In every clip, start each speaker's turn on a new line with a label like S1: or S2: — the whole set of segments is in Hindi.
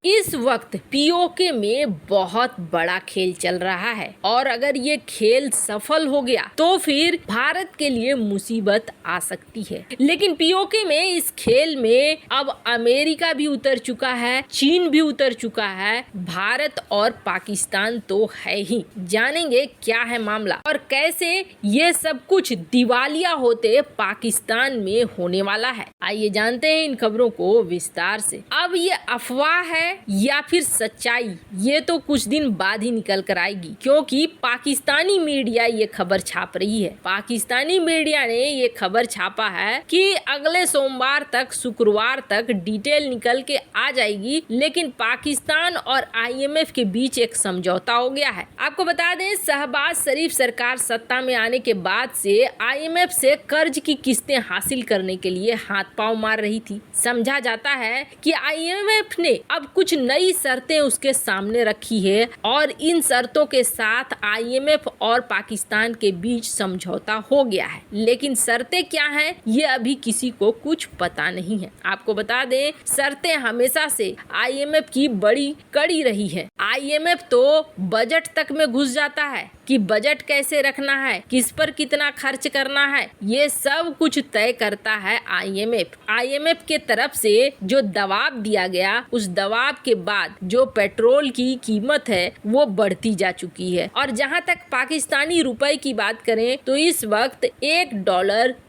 S1: इस वक्त पीओके में बहुत बड़ा खेल चल रहा है और अगर ये खेल सफल हो गया तो फिर भारत के लिए मुसीबत आ सकती है। लेकिन पीओके में इस खेल में अब अमेरिका भी उतर चुका है, चीन भी उतर चुका है, भारत और पाकिस्तान तो है ही। जानेंगे क्या है मामला और कैसे ये सब कुछ दिवालिया होते पाकिस्तान में होने वाला है। आइए जानते हैं इन खबरों को विस्तार से। अब ये अफवाह है या फिर सच्चाई, ये तो कुछ दिन बाद ही निकल कर आएगी, क्योंकि पाकिस्तानी मीडिया ये खबर छाप रही है। पाकिस्तानी मीडिया ने ये खबर छापा है कि अगले सोमवार तक, शुक्रवार तक डिटेल निकल के आ जाएगी, लेकिन पाकिस्तान और आईएमएफ के बीच एक समझौता हो गया है। आपको बता दें, शहबाज शरीफ सरकार सत्ता में आने के बाद से आईएमएफ से कर्ज की किस्तें हासिल करने के लिए हाथ पांव मार रही थी। समझा जाता है कि आईएमएफ ने अब कुछ नई शर्तें उसके सामने रखी है और इन शर्तों के साथ आईएमएफ और पाकिस्तान के बीच समझौता हो गया है। लेकिन शर्तें क्या हैं, ये अभी किसी को कुछ पता नहीं है। आपको बता दें, शर्तें हमेशा से आईएमएफ की बड़ी कड़ी रही है। आईएमएफ तो बजट तक में घुस जाता है कि बजट कैसे रखना है, किस पर कितना खर्च करना है, ये सब कुछ तय करता है आईएमएफ। आईएमएफ के तरफ से जो दबाव दिया गया, उस दबाव के बाद जो पेट्रोल की कीमत है वो बढ़ती जा चुकी है। और जहां तक पाकिस्तानी रुपए की बात करें तो इस वक्त $1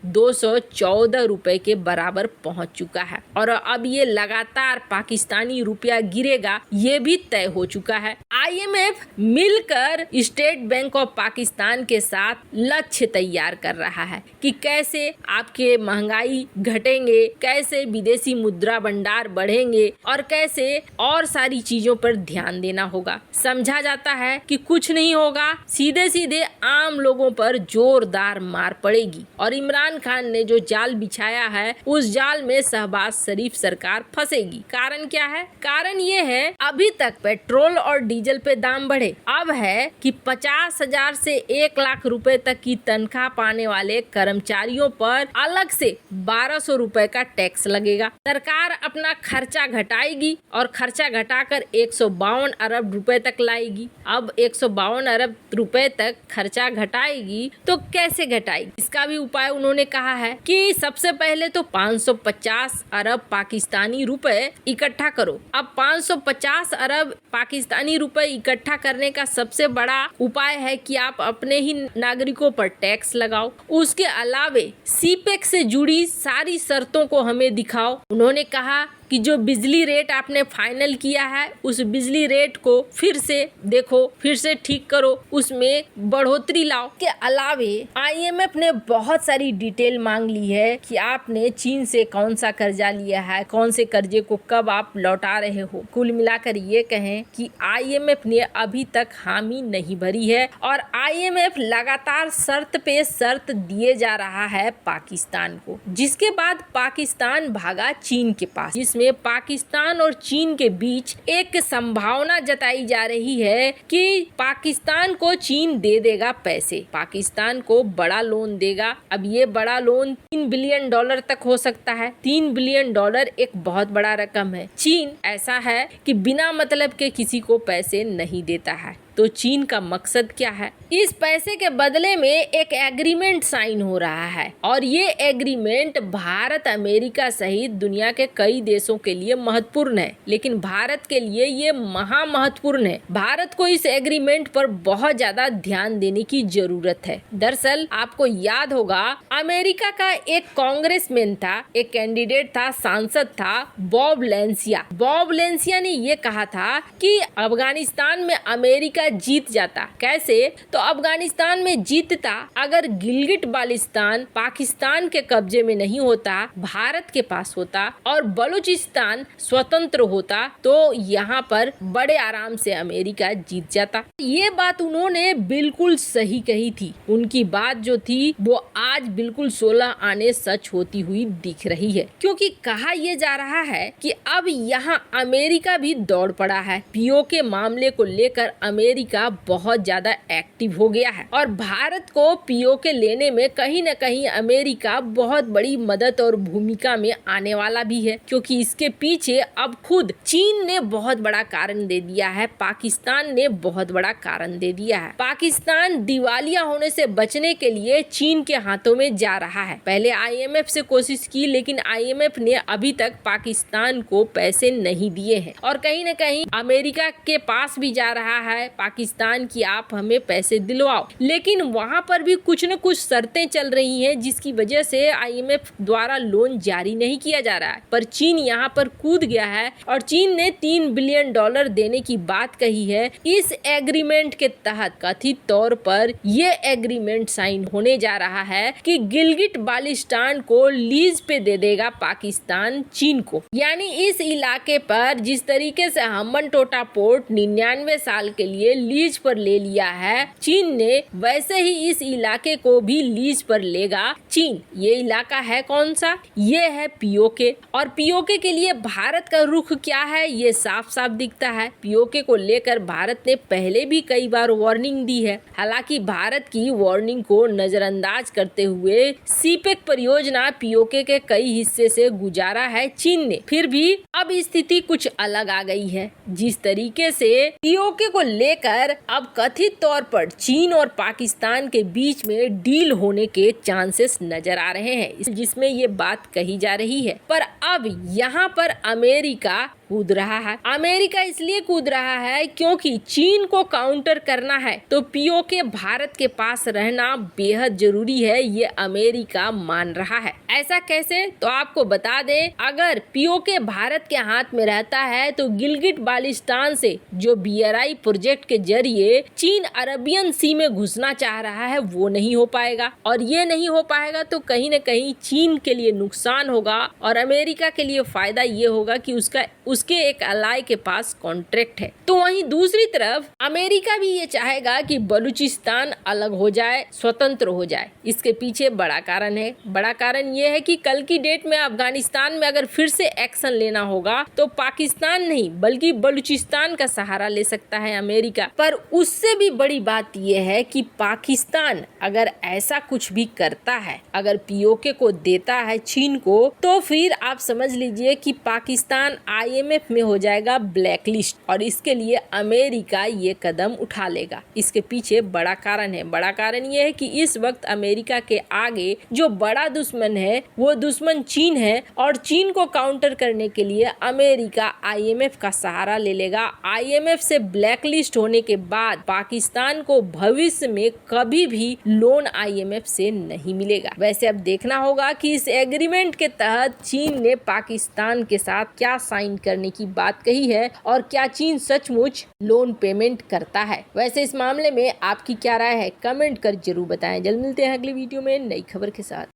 S1: 214 रुपए के बराबर पहुंच चुका है और अब ये लगातार पाकिस्तानी रुपया गिरेगा, ये भी तय हो चुका है। आईएमएफ मिलकर स्टेट बैंक ऑफ पाकिस्तान के साथ लक्ष्य तैयार कर रहा है कि कैसे आपके महंगाई घटेंगे, कैसे विदेशी मुद्रा भंडार बढ़ेंगे और कैसे और सारी चीजों पर ध्यान देना होगा। समझा जाता है कि कुछ नहीं होगा, सीधे सीधे आम लोगों पर जोरदार मार पड़ेगी और इमरान खान ने जो जाल बिछाया है उस जाल में शहबाज शरीफ सरकार फंसेगी। कारण क्या है? कारण ये है, अभी तक पेट्रोल और डीजल पे दाम बढ़े। अब है कि 50,000 से 1 लाख रुपए तक की तनख्वाह पाने वाले कर्मचारियों पर अलग से 1200 रुपए का टैक्स लगेगा। सरकार अपना खर्चा घटाएगी और खर्चा घटाकर 152 अरब रुपए तक लाएगी। अब 152 अरब रुपए तक खर्चा घटाएगी तो कैसे घटाएगी, इसका भी उपाय उन्होंने कहा है कि सबसे पहले तो 550 अरब पाकिस्तानी रुपए इकट्ठा करो। अब 550 अरब पाकिस्तानी रुपए इकट्ठा करने का सबसे बड़ा उपाय है कि आप अपने ही नागरिकों पर टैक्स लगाओ। उसके अलावे सीपेक से जुड़ी सारी शर्तों को हमें दिखाओ। उन्होंने कहा कि जो बिजली रेट आपने फाइनल किया है उस बिजली रेट को फिर से देखो, फिर से ठीक करो, उसमें बढ़ोतरी लाओ। के अलावे आईएमएफ ने बहुत सारी डिटेल मांग ली है कि आपने चीन से कौन सा कर्जा लिया है, कौन से कर्जे को कब आप लौटा रहे हो। कुल मिलाकर ये कहें कि आईएमएफ ने अभी तक हामी नहीं भरी है और आईएमएफ लगातार शर्त पे शर्त दिए जा रहा है पाकिस्तान को, जिसके बाद पाकिस्तान भागा चीन के पास, जिसमें पाकिस्तान और चीन के बीच एक संभावना जताई जा रही है कि पाकिस्तान को चीन दे देगा पैसे, पाकिस्तान को बड़ा लोन देगा। अब ये बड़ा लोन $3 बिलियन तक हो सकता है। $3 बिलियन एक बहुत बड़ा रकम है। चीन ऐसा है कि बिना मतलब के किसी को पैसे नहीं देता है। तो चीन का मकसद क्या है? इस पैसे के बदले में एक एग्रीमेंट साइन हो रहा है और ये एग्रीमेंट भारत, अमेरिका सहित दुनिया के कई देशों के लिए महत्वपूर्ण है, लेकिन भारत के लिए ये महा महत्वपूर्ण है। भारत को इस एग्रीमेंट पर बहुत ज्यादा ध्यान देने की जरूरत है। दरअसल आपको याद होगा, अमेरिका का एक कांग्रेसमैन था, एक कैंडिडेट था, सांसद था, बॉब लेंसिया। बॉब लेंसिया ने ये कहा था कि अफगानिस्तान में अमेरिका जीत जाता। कैसे? तो अफगानिस्तान में जीतता अगर गिलगिट बाल्टिस्तान पाकिस्तान के कब्जे में नहीं होता, भारत के पास होता और बलूचिस्तान स्वतंत्र होता, तो यहाँ पर बड़े आराम से अमेरिका जीत जाता। ये बात उन्होंने बिल्कुल सही कही थी। उनकी बात जो थी वो आज बिल्कुल 16 आने सच होती हुई दिख रही है, क्योंकि कहा यह जा रहा है कि अब यहाँ अमेरिका भी दौड़ पड़ा है। पीओके मामले को लेकर अमेरिका अमेरिका बहुत ज्यादा एक्टिव हो गया है और भारत को पीओके लेने में कहीं न कहीं अमेरिका बहुत बड़ी मदद और भूमिका में आने वाला भी है, क्योंकि इसके पीछे अब खुद चीन ने बहुत बड़ा कारण दे दिया है, पाकिस्तान ने बहुत बड़ा कारण दे दिया है। पाकिस्तान दिवालिया होने से बचने के लिए चीन के हाथों में जा रहा है। पहले IMF से कोशिश की, लेकिन IMF ने अभी तक पाकिस्तान को पैसे नहीं दिए हैं और कहीं न कहीं अमेरिका के पास भी जा रहा है पाकिस्तान की आप हमें पैसे दिलवाओ, लेकिन वहां पर भी कुछ न कुछ शर्तें चल रही हैं जिसकी वजह से IMF द्वारा लोन जारी नहीं किया जा रहा है। पर चीन यहाँ पर कूद गया है और चीन ने $3 बिलियन देने की बात कही है। इस एग्रीमेंट के तहत कथित तौर पर ये एग्रीमेंट साइन होने जा रहा है कि गिलगिट बाल्टिस्तान को लीज पे दे देगा पाकिस्तान चीन को। यानी इस इलाके पर जिस तरीके से हम्बनटोटा पोर्ट 99 साल के लिए लीज पर ले लिया है चीन ने, वैसे ही इस इलाके को भी लीज पर लेगा चीन। ये इलाका है कौन सा? ये है पीओके। और पीओके के लिए भारत का रुख क्या है ये साफ साफ दिखता है। पीओके को लेकर भारत ने पहले भी कई बार वार्निंग दी है। हालांकि भारत की वार्निंग को नजरअंदाज करते हुए सीपेक परियोजना पीओके के कई हिस्से से गुजारा है चीन ने। फिर भी अब स्थिति कुछ अलग आ गई है। जिस तरीके से पीओके को लेकर अब कथित तौर पर चीन और पाकिस्तान के बीच में डील होने के चांसेस नजर आ रहे हैं, जिसमें ये बात कही जा रही है। पर अब यहाँ पर अमेरिका कूद रहा है। अमेरिका इसलिए कूद रहा है क्योंकि चीन को काउंटर करना है तो पीओके भारत के पास रहना बेहद जरूरी है, ये अमेरिका मान रहा है। ऐसा कैसे? तो आपको बता दें, अगर पीओके भारत के हाथ में रहता है तो गिलगिट बाल्टिस्तान से जो BRI प्रोजेक्ट के जरिए चीन अरबियन सी में घुसना चाह रहा है वो नहीं हो पाएगा, और ये नहीं हो पाएगा तो कहीं न कहीं चीन के लिए नुकसान होगा और अमेरिका के लिए फायदा ये होगा कि उसके एक अलाय के पास कॉन्ट्रैक्ट है। तो वहीं दूसरी तरफ अमेरिका भी ये चाहेगा कि बलूचिस्तान अलग हो जाए, स्वतंत्र हो जाए। इसके पीछे बड़ा कारण है। बड़ा कारण ये है कि कल की डेट में अफगानिस्तान में अगर फिर से एक्शन लेना होगा तो पाकिस्तान नहीं बल्कि बलूचिस्तान का सहारा ले सकता है अमेरिका। पर उससे भी बड़ी बात यह है कि पाकिस्तान अगर ऐसा कुछ भी करता है, अगर पीओके को देता है चीन को, तो फिर आप समझ लीजिए कि पाकिस्तान IMF में हो जाएगा ब्लैक लिस्ट और इसके लिए अमेरिका ये कदम उठा लेगा। इसके पीछे बड़ा कारण है। बड़ा कारण ये है कि इस वक्त अमेरिका के आगे जो बड़ा दुश्मन है वो दुश्मन चीन है और चीन को काउंटर करने के लिए अमेरिका IMF का सहारा ले लेगा। IMF से ब्लैक लिस्ट होने के बाद पाकिस्तान को भविष्य में कभी भी लोन IMF से नहीं मिलेगा। वैसे अब देखना होगा कि इस एग्रीमेंट के तहत चीन ने पाकिस्तान के साथ क्या साइन करने की बात कही है और क्या चीन सचमुच लोन पेमेंट करता है। वैसे इस मामले में आपकी क्या राय है, कमेंट कर जरूर बताएं। जल्द मिलते हैं अगली वीडियो में नई खबर के साथ।